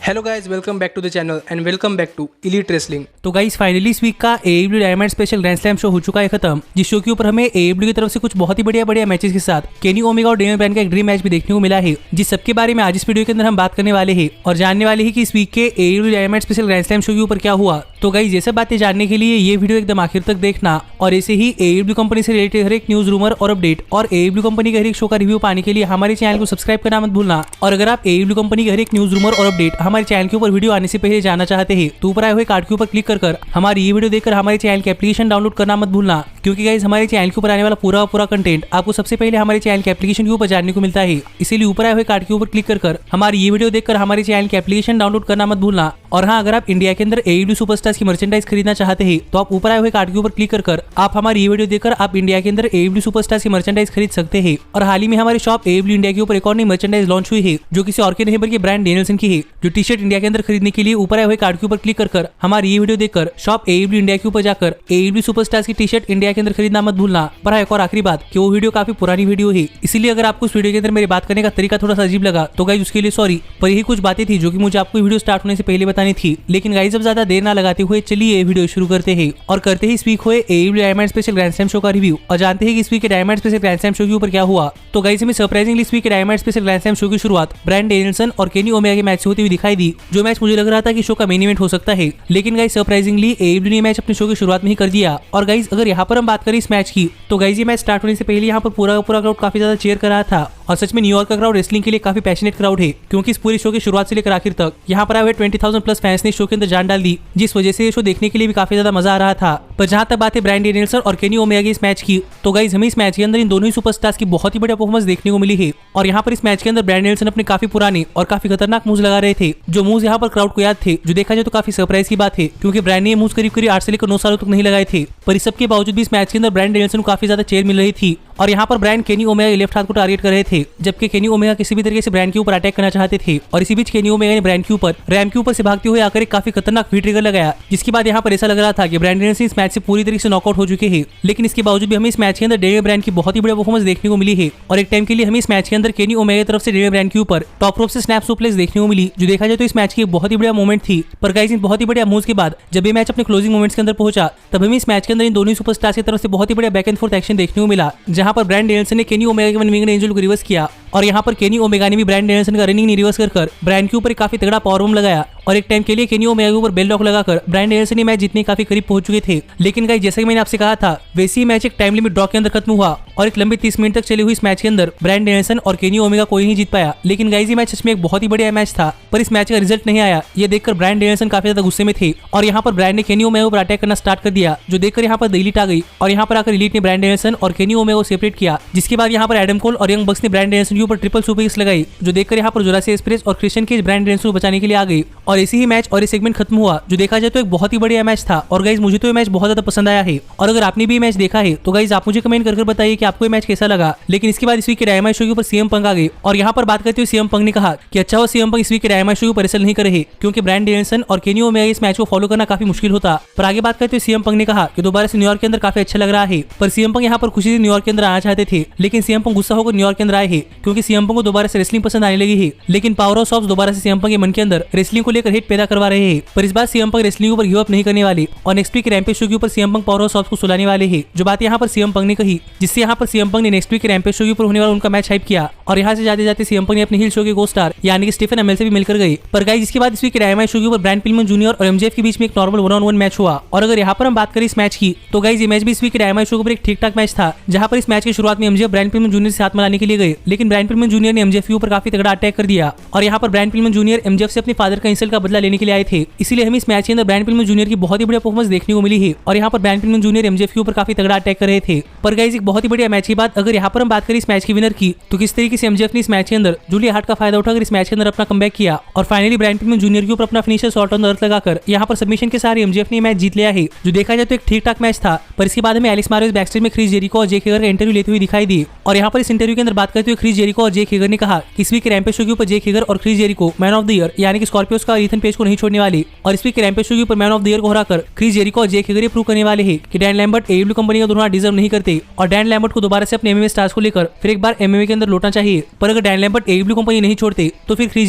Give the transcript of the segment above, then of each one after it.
Hello guys, welcome back to the channel and welcome back to elite wrestling. तो guys finally इस week का AEW diamond special grand slam show हो चुका है खत्म, जिस शो के ऊपर हमें AEW की तरफ से कुछ बहुत ही बढ़िया मैचेस के साथ केनी ओमेगा और डेनियल ब्रायन का एक ड्रीम मैच भी देखने को मिला है, जिस सबके बारे में आज इस वीडियो के अंदर हम बात करने वाले हैं और जानने वाले हैं कि इस वीक के AEW diamond special grand slam show के ऊपर क्या हुआ। तो गाइस ये सब बातें जानने के लिए ये वीडियो एकदम आखिर तक देखना और ऐसे ही AEW कंपनी से रिलेटेड हर एक न्यूज, रूमर और अपडेट और AEW कंपनी के हर एक शो का रिव्यू पाने के लिए हमारे चैनल को सब्सक्राइब करना मत भूलना। और अगर आप AEW कंपनी के हर एक न्यूज, रूमर और अपडेट हमारे चैनल के ऊपर वीडियो आने से पहले जानना चाहते हैं तो ऊपर आए हुए कार्ड के ऊपर क्लिक कर हमारी ये वीडियो देखकर हमारे चैनल के एप्लीकेशन डाउनलोड करना मत भूलना, क्योंकि गाइस हमारे चैनल के ऊपर आने वाला पूरा कंटेंट आपको सबसे पहले हमारे चैनल के एप्लीकेशन के ऊपर जानने को मिलता है। इसीलिए ऊपर आए हुए कार्ड के ऊपर क्लिक कर हमारी ये वीडियो देखकर हमारे चैनल के एप्लीकेशन डाउनलोड करना मत भूलना। और हाँ, अगर आप इंडिया के अंदर AEW सुपरस्टार्स की मर्चेंडाइज खरीदना चाहते हैं तो आप ऊपर आए हुए कार्ड के ऊपर क्लिक कर आप हमारी ये वीडियो देखकर आप इंडिया के अंदर AEW सुपरस्टार्स की मर्चेंडाइज खरीद सकते हैं। और हाल ही में हमारे शॉप AEW इंडिया के ऊपर एक और नई मर्चेंडाइज लॉन्च हुई है, जो किसी और के नहीं बल्कि ब्रांड डेनियल्सन की है। जो टी शर्ट इंडिया के अंदर खरीदने के लिए ऊपर आए हुए कार्ड के ऊपर क्लिक कर हमारी ये वीडियो देखकर शॉप AEW इंडिया के ऊपर जाकर AEW सुपरस्टार्स की टी शर्ट इंडिया के अंदर खरीदना मत भूलना। पर एक और आखिरी बात कि वो वीडियो काफी पुरानी वीडियो है, इसीलिए अगर आपको उस वीडियो के अंदर मेरी बात करने का तरीका थोड़ा सा अजीब लगा तो गाइस उसके लिए सॉरी। पर यही कुछ बातें थी जो कि मुझे आपको वीडियो स्टार्ट होने से पहले बतानी थी। लेकिन गाइस अब ज्यादा देर ना लगाते हुए चलिए वीडियो शुरू करते हैं और करते ही इस वीक हुए AEW diamond special grand slam show का रिव्यू और जानते हैं कि इस वीक के diamond special grand slam show के ऊपर क्या हुआ। तो गाइस हमें सरप्राइजिंगली इस वीक के diamond special grand slam show की शुरुआत ब्रायन डेनियल्सन और केनी ओमेगा के मैच से होती हुई दिखाई दी, जो मैच मुझे लग रहा था कि शो का मेन इवेंट हो सकता है। लेकिन गाइस सरप्राइजिंगली AEW ने मैच अपने शो की शुरुआत में ही कर दिया। और गाइस अगर यहाँ पर हम बात करें इस मैच की तो गाइस ये मैच स्टार्ट होने से पहले यहाँ पर पूरा क्राउड काफी ज्यादा चीयर कर रहा था। और सच में न्यूयॉर्क का क्राउड रेसलिंग के लिए काफी पैशनेट क्राउड है, क्योंकि इस पूरे शो की शुरुआत से लेकर आखिर तक यहाँ पर आए हुए 20,000 प्लस फैंस ने शो के अंदर जान डाल दी, जिस वजह से ये शो देखने के लिए भी काफी ज्यादा मजा आ रहा था। पर जहाँ तक बात है ब्रायन डेनियल्सन और केनी ओमेगा की इस मैच की तो गाइस हमें इस मैच के अंदर इन दोनों ही सुपरस्टार्स की बहुत ही बढ़िया परफॉर्मेंस देखने को मिली है। और यहाँ पर इस मैच के अंदर ब्रायन डेनियल्सन अपने काफी पुराने और काफी खतरनाक मूव्स लगा रहे थे, जो मूव्स यहाँ पर क्राउड को याद थे, जो देखा जाए तो काफी सरप्राइज की बात है, क्योंकि ब्रायन ने ये मूव्स करीब 8 से लेकर 9 सालों तक नहीं लगाए थे। पर इस सब के बावजूद भी इस मैच के अंदर ब्रायन डेनियल्सन को काफी ज्यादा चेयर मिल रही थी। और यहाँ पर ब्रायन केनी ओमेगा के लेफ्ट हाथ को टारगेट कर रहे थे, जबकि केनी ओमेगा किसी भी तरीके से ब्रायन के ऊपर अटैक करना चाहते थे। और इसी बीच केनी ओमेगा ने ब्रायन के ऊपर रैम के ऊपर से भागते हुए आकर एक काफी खतरनाक वी ट्रिगर लगाया, जिसके बाद यहाँ पर ऐसा लग रहा था कि ब्रायन डेनियल्सन इस मैच से पूरी तरीके से नॉकआउट हो चुके हैं। लेकिन इसके बावजूद भी हमें इस मैच के अंदर डेनियल ब्रायन की बहुत ही बढ़िया परफॉर्मेंस देखने को मिली है। और एक टाइम के लिए हमें इस मैच के अंदर केनी ओमेगा की तरफ से डेनियल ब्रायन के ऊपर टॉप रोप से स्नैप सुप्लेक्स देखने को मिली, जो देखा जाए तो इस मैच की एक बहुत ही बढ़िया मोमेंट थी। पर गाइस इन बहुत ही बढ़िया मूव्स के बाद जब ये मैच अपने क्लोजिंग मोमेंट्स के अंदर पहुंचा तब हमें इस मैच के अंदर इन दोनों सुपरस्टार्स की तरफ से बहुत ही बढ़िया बैक एंड फोर्थ एक्शन देखने को मिला, जहां पर ब्रायन डेनियल्सन ने केनी ओमेगा के वन विंग्ड एंजल को रिवर्स किया। और यहाँ पर केनी ओमेगा ने भी ब्रायन डेनियल्सन का रनिंग रिवर्स कर ब्रायन के ऊपर काफी तगड़ा पावर बम लगाया। और एक टाइम के लिए केनी ओमेगा के ऊपर बेल लॉक लगाकर ब्रायन डेनियल्सन ने मैच जीतने काफी करीब पहुंच चुके थे। लेकिन गाइस जैसा कि मैंने आपसे कहा था वैसे ही मैच एक टाइम लिमिट ड्रॉ के अंदर खत्म हुआ और एक लंबी 30 मिनट तक चली हुई इस मैच के अंदर ब्रायन डेनियल्सन और केनी ओमेगा कोई नहीं जीत पाया। लेकिन गाइस ये मैच सच में एक बहुत ही बढ़िया मैच था, पर इस मैच का रिजल्ट नहीं आया। ये देखकर ब्रायन डेनियल्सन काफी ज्यादा गुस्से में थे और यहाँ पर ब्रायन ने केनी ओमेगा पर अटैक करना स्टार्ट कर दिया, जो देखकर यहाँ पर एलीट आ गई। और यहाँ पर आकर एलीट ने ब्रायन डेनियल्सन और केनी ओमेगा को सेपरेट किया, जिसके बाद यहाँ पर एडम कोल और यंग बक्स ने ब्रायन डेनियल्सन के ऊपर ट्रिपल सुपरकिक्स लगाई, जो देखकर यहाँ पर जुरासी एक्सप्रेस और क्रिश्चियन केज ब्रायन डेनियल्सन को बचाने के लिए आ गई। और इसी ही मैच और इस सेगमेंट खत्म हुआ, जो देखा जाए तो एक बहुत ही बढ़िया मैच था। और गाइस मुझे तो ये मैच बहुत ज्यादा पसंद आया है। और अगर आपने भी मैच देखा है तो गाइस आप मुझे कमेंट करके बताइए कि आपको ये मैच कैसा लगा। लेकिन इसके बाद इस वीक के डायमंड शो के ऊपर सीएम पंक आ गए और यहाँ पर बात करते हुए सीएम पंक ने कहा कि अच्छा वो सीएम पंक इस वीक के डायमंड शो के ऊपर रेसल नहीं कर रहे, क्योंकि ब्रायन डेनियल्सन और केनी ओमेगा इस मैच को फॉलो करना काफी मुश्किल होता। पर आगे बात करते हुए सीएम पंक ने कहा कि दोबारा से न्यूयॉर्क के अंदर काफी अच्छा लग रहा है। पर सीएम पंक यहाँ पर खुशी से न्यूयॉर्क के अंदर आना चाहते थे, लेकिन सीएम पंक गुस्सा होकर न्यूयॉर्क के अंदर आए हैं, क्योंकि सीएम पंक को दोबारा से रेसलिंग पसंद आने लगी है। लेकिन पावर ऑफ सॉफ्ट दोबारा से सीएम पंक के मन के अंदर रेसलिंग को लेकर हेट पैदा करवा रहे हैं। पर इस बार सीएम पंक रेसलिंग के ऊपर गिव अप नहीं करने वाले और नेक्स्ट वीक रैम्पेज शो के ऊपर CM Punk power of soft को सुलाने वाले हैं, जो बात यहाँ पर सीएम पंक ने कही, जिससे यहाँ पर सीएम पंक ने नेक्स्ट वीक रैम्पेज शो के ऊपर होने वाला उनका मैच हाइप किया। और यहाँ से जाते जाते सीएम पंक ने अपने हिल शो के को स्टार यानी कि स्टीफन एमएल से भी मिलकर गए। पर गाइस इसके बाद इस वीक डायमंड शो के ऊपर ब्रायन पिलमैन जूनियर और एमजेएफ के बीच में एक नॉर्मल 1-on-1 मैच हुआ। और अगर यहाँ पर हम बात करें इस मैच की तो गाइस ये मैच भी इस वीक डायमंड शो के ऊपर एक ठीक ठाक मैच था, जहाँ पर इस मैच की शुरुआत में एमजेएफ ब्रायन पिलमैन जूनियर से हाथ मिलाने के लिए गए, लेकिन ब्रायन पिलमैन जूनियर ने एमजेएफ के ऊपर काफी तगड़ा अटैक कर दिया। और यहाँ पर ब्रायन पिलमैन जूनियर एमजेएफ से अपने फादर का इंसल्ट का बदला लेने के लिए आए थे, इसलिए हमें इस मैच के अंदर ब्रायन पिलमैन जूनियर की बहुत ही बढ़िया परफॉर्मेंस देखने को मिली है। और यहाँ पर ब्रायन पिलमैन जूनियर एमजेएफ के ऊपर काफी तगड़ा अटैक कर रहे थे। पर गाइस एक बहुत ही बढ़िया मैच के बाद अगर यहाँ पर हम बात करें इस मैच की विनर की तो किस तरीके से एमजेएफ ने इस मैच के अंदर जूलिया हार्ट का फायदा उठाकर इस मैच के अंदर अपना कमबैक किया और फाइनली ब्रायन पिलमैन जूनियर के ऊपर अपना finisher shot on the earth लगाकर यहाँ पर सबमिशन के सारे एमजेएफ ने मैच जीत लिया है, जो देखा जाए तो एक ठीक ठाक मैच था। पर इसके बाद हमें एलेक्स मार्वेज बैकस्टेज में क्रिस जेरिको और जेक हेगर का इंटरव्यू लेते हुए दिखाई दी। और यहाँ पर इस इंटरव्यू के अंदर बात करते हुए क्रिस जेरिको और जेक हेगर ने कहा कि इस वीक के रैम्पेज शो के ऊपर जेक हेगर और Chris Jericho man of the year यानी कि स्कॉर्पियोस का ईथन पेज को नहीं छोड़ने वाले और इस वीक के रैम्पेज शो के ऊपर मैन ऑफ द ईयर को हराकर क्रिस जेरिको और जेक हेगर ये प्रूव करने वाले हैं कि डैन लैम्बर्ट एडब्ल्यू कंपनी का दोनों डिजर्व नहीं करते और डैन लैम्बर्ट को दोबारा से अपने एमएमए स्टार्स को लेकर फिर एक बार एमएमए के अंदर लौटना चाहिए। पर अगर डैन लैम्बर्ट एडब्ल्यू कंपनी नहीं छोड़ते तो फिर क्रिस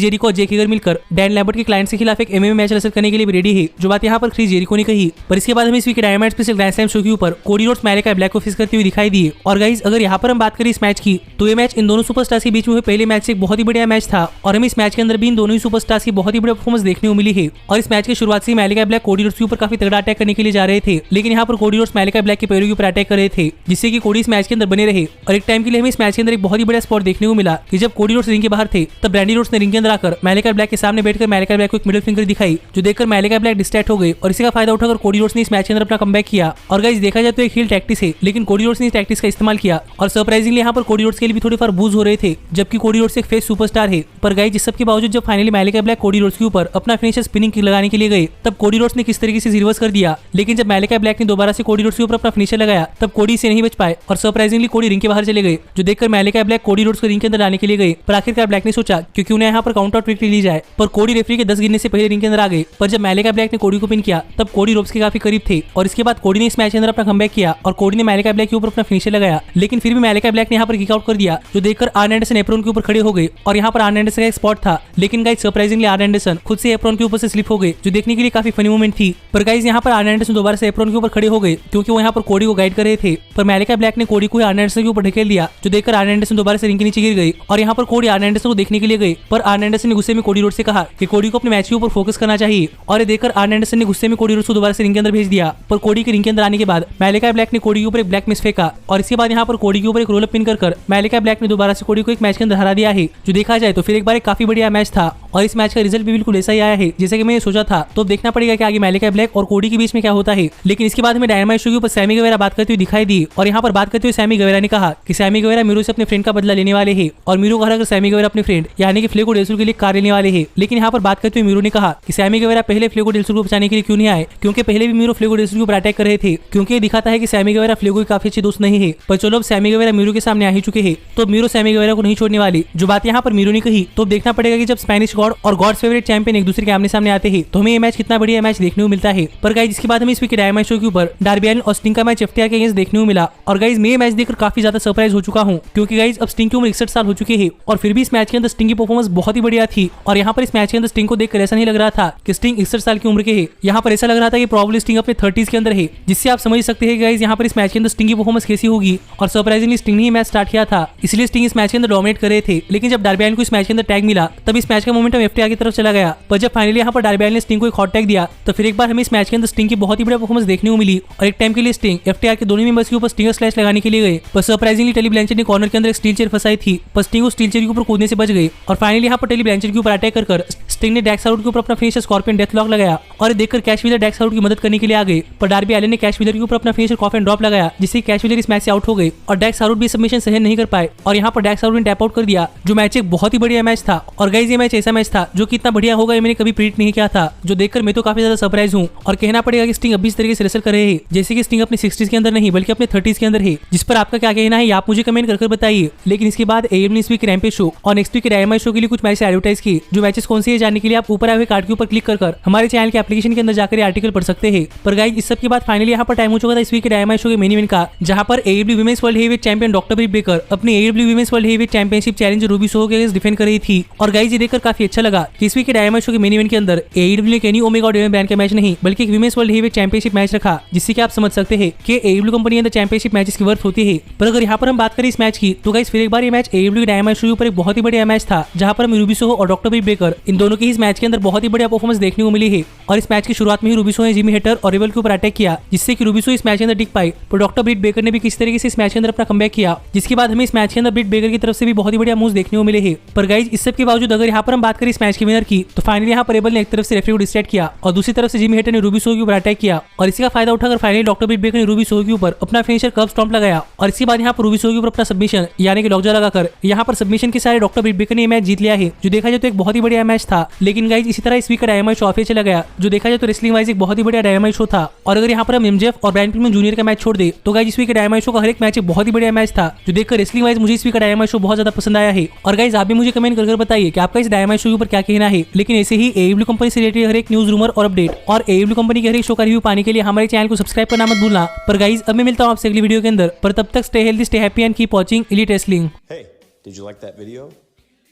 जेरिको और जेक हेगर मिलकर डैन लैम्बर्ट के क्लाइंट्स के खिलाफ एक एमएमए मैच रसद करने के लिए रेडी है, जो बात यहाँ पर क्रिस जेरिको ने कही। पर इसके बाद हमें इस week dynamite special grand slam show के ऊपर कोडी रोड्स मैलेकाई ब्लैक को फेस करते हुए दिखाई दिए। और गाइस अगर यहाँ पर हम बात करें इस मैच की तो ये मैच इन दोनों सुपरस्टार्स के बीच में हुए पहले मैच से एक बहुत ही बढ़िया मैच था और हमें इस मैच के अंदर भी इन दोनों ही सुपरस्टार्स की बहुत ही बढ़िया परफॉर्मेंस देखने को मिली है। और इस मैच की शुरुआत से मैलेकाई ब्लैक कोडी रोड्स के ऊपर काफी तगड़ा अटैक करने के लिए जा रहे थे, लेकिन यहाँ पर कोडी रोड्स मैलेकाई ब्लैक के पैरों के ऊपर अटैक कर रहे थे, जिससे कि कोडी इस मैच के अंदर बने रहे। और एक टाइम के लिए हमें इस मैच के अंदर एक बहुत ही बढ़िया स्पॉट देखने को मिला कि जब कोडी रोड्स रिंग के बाहर थे तब ब्रैंडी रोड्स ने रिंग के अंदर आकर मैलेकाई ब्लैक के सामने बैठकर मैलेकाई ब्लैक को एक मिडिल फिंगर दिखाई, जो देखकर मैलेकाई ब्लैक डिस्ट्रैक्ट हो गए और इसी का फायदा उठाकर कोडी रोड्स ने इस मैच के अंदर अपना कमबैक किया। और गाइस देखा जाए तो एक हील टैक्टिस है, लेकिन कोडी रोड्स ने इस टैक्टिस का इस्तेमाल किया और सरप्राइजिंगली यहाँ पर कोडी रोड्स के लिए भी थोड़े फार बूज हो रहे थे, जबकि कोडी रोड्स एक फेस सुपरस्टार है। पर गाइस इस सब के बावजूद जब फाइनली मैलेकाई ब्लैक कोडी रोड्स के ऊपर अपना फिनिशर स्पिनिंग किक लगाने के लिए गए तब कोडी रोड्स ने किस तरीके से रिवर्स कर दिया, लेकिन जब मैलेकाई ब्लैक ने दोबारा से कोडी रोड्स के ऊपर अपना फिनिशर लगाया तब कोडी से नहीं बच पाए और सरप्राइजिंगली कोडी रिंग के बाहर चले गए, जो देखकर मैलेकाई ब्लैक कोडी रोड्स को रिंग के अंदर लाने के लिए गए। पर आखिरकार ब्लैक ने सोचा क्योंकि उन्हें यहाँ पर काउंट आउट विक्ट्री ली जाए, पर कोडी रेफरी के 10 गिनने से पहले रिंग के अंदर आ गए। पर जब मैलेकाई ब्लैक ने कोडी को पिन किया तब कोडी रोड्स के काफी करीब थे और इसके बाद कोडी ने इस मैच के अंदर अपना कमबैक किया और कोडी ने मैलेकाई ब्लैक के ऊपर अपना फिनिशर लगाया, लेकिन फिर भी मैलेकाई ब्लैक ने यहाँ पर किक आउट कर दिया, जो देखकर आर्न एंडरसन एप्रोन के ऊपर खड़े हो गए। और यहाँ पर आर्न एंडरसन का एक स्पॉट था, लेकिन गाइस सरप्राइजिंगली आर्न एंडरसन खुद से एप्रोन के ऊपर से स्लिप हो गए, जो देखने के लिए काफी फनी मोमेंट थी। पर गाइस यहाँ पर आर्न एंडरसन दोबारा से एप्रोन के ऊपर खड़े हो गए क्योंकि वो यहाँ पर कोडी को गाइड कर रहे थे, पर मैलेकाई ब्लैक ने कोडी को आर्न एंडरसन के ऊपर ढकेल दिया, जो देखकर आर्न एंडरसन दोबारा से रिंग के नीचे गिर गई। और यहाँ पर कोडी आर्न एंडरसन को देखने के लिए गए, पर आर्न एंडरसन ने गुस्से में कोडी रोड से कहा कि कोडी को अपने मैच के ऊपर फोकस करना चाहिए और ये देखकर आर्न एंडरसन ने गुस्से में कोडी रोड को दोबारा से रिंग के अंदर भेज दिया। पर कोडी के रिंग के अंदर आने के बाद मैलेकाई ब्लैक ने कोडी के ऊपर एक ब्लैक मिस फेंका और इसके बाद यहाँ पर कोडी के ऊपर एक रोल अप पिन कर मैलेकाई ब्लैक ने दोबारा से कोडी को एक मैच के अंदर हरा दिया है, जो देखा जाए तो फिर एक बार एक काफी बढ़िया मैच था और इस मैच का रिजल्ट भी बिल्कुल ऐसा ही आया है जैसे कि मैंने सोचा था। तो अब देखना पड़ेगा कि आगे मैलेकाई ब्लैक और कोडी के बीच में क्या होता है। लेकिन इसके बाद हमें डायनामाइट शो के ऊपर सैमी गवेरा बात करते हुए दिखाई दी और यहाँ पर बात करते हुए सैमी गवेरा ने कहा कि सैमी गवेरा मीरू से अपने फ्रेंड का बदला लेने वाले हैं और मीरू को हराकर सैमी गवेरा अपने फ्रेंड यानी कि फ्लेगो डेल सोल के लिए कार लेने वाले हैं। लेकिन यहाँ पर बात करते हुए मीरू ने कहा कि सैमी गवेरा पहले फ्लेगो डेल सोल को बचाने के लिए क्यों नहीं आए, क्योंकि पहले भी मीरू फ्लेगो डेल सोल के ऊपर अटैक कर रहे थे, क्योंकि ये दिखाता है कि सैमी गवेरा फ्लेगो के काफी अच्छे दोस्त नहीं है। पर चलो अब सैमी गवेरा मीरू के सामने आ ही चुके हैं तो मीरू सैमी गवेरा को नहीं छोड़ने वाली, जो बात यहाँ पर मीरू ने कही। तो देखना पड़ेगा कि जब स्पेनिश गॉड और गॉड्स फेवरेट चैंपियन एक दूसरे के आमने सामने आते हैं तो हमें ये मैच कितना बढ़िया मैच देखने को मिलता है। पर गाइस इसके बाद हमें इस वीक के डायनामाइट शो के ऊपर डार्बी एलिन और स्टिंग का मैच एफटीआर के अगेंस्ट देखने को मिला और गाइस मैं ये मैच देखकर काफी ज्यादा सरप्राइज हो चुका हूँ, क्योंकि गाइस अब स्टिंग की उम्र 61 साल हो चुकी है और फिर भी इस मैच के अंदर स्टिंग की परफॉर्मेंस बहुत ही बढ़िया थी। और यहाँ पर इस मैच के अंदर स्टिंग को देखकर ऐसा नहीं लग रहा था कि स्टिंग 61 साल की उम्र के है, यहाँ पर ऐसा लग रहा था कि प्रॉब्ली स्टिंग अपने 30s के अंदर है, जिससे आप समझ सकते हैं गाइस यहाँ पर इस मैच के अंदर स्टिंग की परफॉर्मेंस कैसी होगी। और सरप्राइजिंगली स्टिंग ने ही मैच स्टार्ट किया था, इसलिए स्टिंग इस मैच के अंदर डोमिनेट कर रहे थे, लेकिन जब डार्बी एलिन को इस मैच के अंदर टैग मिला तब इस मैच का मोमेंटम एफटीआर की तरफ चला गया। पर जब फाइनली यहाँ पर डार्बी एलिन ने स्टिंग को एक हॉट टैग दिया तो फिर एक बार हमें इस मैच के अंदर स्टिंग की बहुत ही बढ़िया परफॉर्मेंस देखने को मिली और एक टाइम के लिए स्टिंग एफटीआर के दोनों मेंबर्स के ऊपर स्टिंगर स्लैश लगाने के लिए गए। पर सरप्राइजिंगली टेली ब्लैंचेट ने कॉर्नर के अंदर एक स्टील चेयर फंसाई थी, पर स्टिंग उस स्टील चेयर के ऊपर कूदने से बच गई और फाइनली यहाँ पर टेली ब्लैंचेट के ऊपर अटैक कर स्टिंग ने डैक्स आउट के ऊपर अपना फिनिशर स्कॉर्पियन डेथ लॉक लगाया और देखकर कैश व्हीलर डैक्स आउट की मदद करने के लिए आ गए। पर डार्बी एलिन ने कैश व्हीलर के ऊपर अपना फिनिशर कॉफिन ड्रॉप लगाया, जिससे कैश व्हीलर इस मैच से आउट हो गए और डैक्स आउट भी सबमिशन सहन नहीं कर पाए और यहाँ पर डैक्स आउट ने टैप आउट कर दिया, जो मैच एक बहुत ही बढ़िया मैच था। और गाइस ये मैच ऐसा मैच था जो कि इतना बढ़िया होगा ये मैंने कभी प्रीडिक्ट नहीं किया था, जो देखकर मैं तो काफी ज्यादा सरप्राइज हूँ। और कहना पड़ेगा कि स्टिंग अभी इस तरीके से रेसल कर रहे हैं जैसे कि स्टिंग अपने 60s के अंदर नहीं बल्कि अपने 30s के अंदर है, जिस पर आपका क्या कहना है आप मुझे कमेंट कर बताइए। लेकिन इसके बाद एएम ने इस वीक रैम्पेज शो और नेक्स्ट वीक डायनामाइट शो के लिए कुछ मैच एडवर्टाइज किए, जो मैचेस कौन से है जानने के लिए आप ऊपर आए हुए कार्ड के ऊपर क्लिक कर हमारे चैनल के एप्लीकेशन के अंदर जाकर आर्टिकल पढ़ सकते हैं। पर गाइस इस सब के बाद फाइनली यहाँ पर टाइम हो चुका था इस वीक के डायनामाइट शो के मेन इवेंट का, जहाँ पर AEW women's world heavyweight champion doctor Britt Baker अपनी AEW women's world heavyweight championship challenge Ruby Soho के अगेंस्ट डिफेंड कर रही थी। और गाइस ये देखकर काफी अच्छा लगा कि इस वीक के डायनामाइट शो के मेन इवेंट के अंदर एडब्ल्यू ने केनी ओमेगा और डेविन ब्रायन का मैच नहीं बल्कि एक women's world heavyweight championship match रखा, जिससे कि आप समझ सकते हैं कि एडब्ल्यू कंपनी के अंदर चैंपियनशिप मैचेस की वर्थ होती है। पर अगर यहाँ पर हम बात करें इस मैच की तो गाइस फिर एक बार ये मैच एडब्ल्यू के डायनामाइट शो के ऊपर एक बहुत ही बढ़िया मैच था, जहाँ पर हम रूबी सोहो और डॉक्टर ब्रिट बेकर इन दोनों की इस मैच के अंदर बहुत ही बढ़िया परफॉर्मेंस देखने को मिली है। और इस मैच की शुरुआत में ही रूबी सोहो ने जिमी हेटर और रिबल के ऊपर अटैक किया, जिससे कि रूबी सोहो इस मैच के अंदर टिक पाई। पर डॉक्टर ब्रिट बेकर ने भी किस तरीके से इस मैच के अंदर अपना कमबैक किया, जिसके बाद हमें इस मैच के अंदर ब्रिट बेकर की तरफ से भी बहुत ही बढ़िया मूव्स देखने को मिले हैं। पर गाइस इस सब के बावजूद अगर यहाँ पर हम बात बात करें इस मैच के विनर की, तो फाइनली यहाँ पर एबल ने एक तरफ से रेफरी को डिस्ट्रैक्ट किया और दूसरी तरफ से जिमी हेटर ने रूबी सोहो के ऊपर अटैक किया और इसी का फायदा उठाकर फाइनली डॉक्टर ब्रिट बेकर ने रूबी सोहो के ऊपर अपना फिनिशर कर्व स्टॉम्प लगाया और इसके बाद यहाँ पर रूबी सोहो के ऊपर अपना सबमिशन यानी कि लॉकजा लगाकर यहाँ पर सबमिशन के सारे डॉक्टर ब्रिट बेकर ने मैच जीत लिया है, जो देखा जाए तो एक बहुत ही बढ़िया मैच था। लेकिन गाइज इसी तरह इस वीक का डायनामाइट शो ऑफ चला गया, जो देखा जाए तो रेसलिंग वाइज एक बहुत ही बढ़िया डायनामाइट शो था। और अगर यहाँ पर हम एमजेएफ और ब्रायन पिटमैन जूनियर का मैच छोड़ दे तो गाइज इस वीक का डायनामाइट शो का हर एक मैच एक बहुत ही बढ़िया मैच था, जो देखकर रेसलिंग वाइज मुझे इस वीक का डायनामाइट शो बहुत ज्यादा पसंद आया है। और गाइज आप भी मुझे कमेंट कर बताइए कि आपका इस डायनामाइट शो के ऊपर क्या कहना है। लेकिन ऐसे ही एडब्ल्यू कंपनी से रिलेटेड हर एक न्यूज रूमर और अपडेट और एडब्ल्यू कंपनी के हर एक शो का रिव्यू पाने के लिए हमारे चैनल को सब्सक्राइब करना मत भूलना। पर गाइज अब मैं मिलता हूँ आपसे अगली वीडियो के अंदर, पर तब तक stay healthy, stay happy and keep watching elite wrestling. Hey, did you like that video?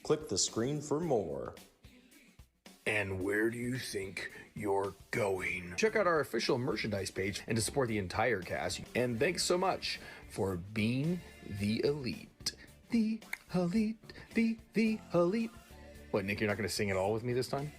Click the screen for more. And where do you think you're going? Check out our official merchandise page and to support the entire cast. And thanks so much for being the elite. The elite. The elite. What, Nick, you're not going to sing it all with me this time?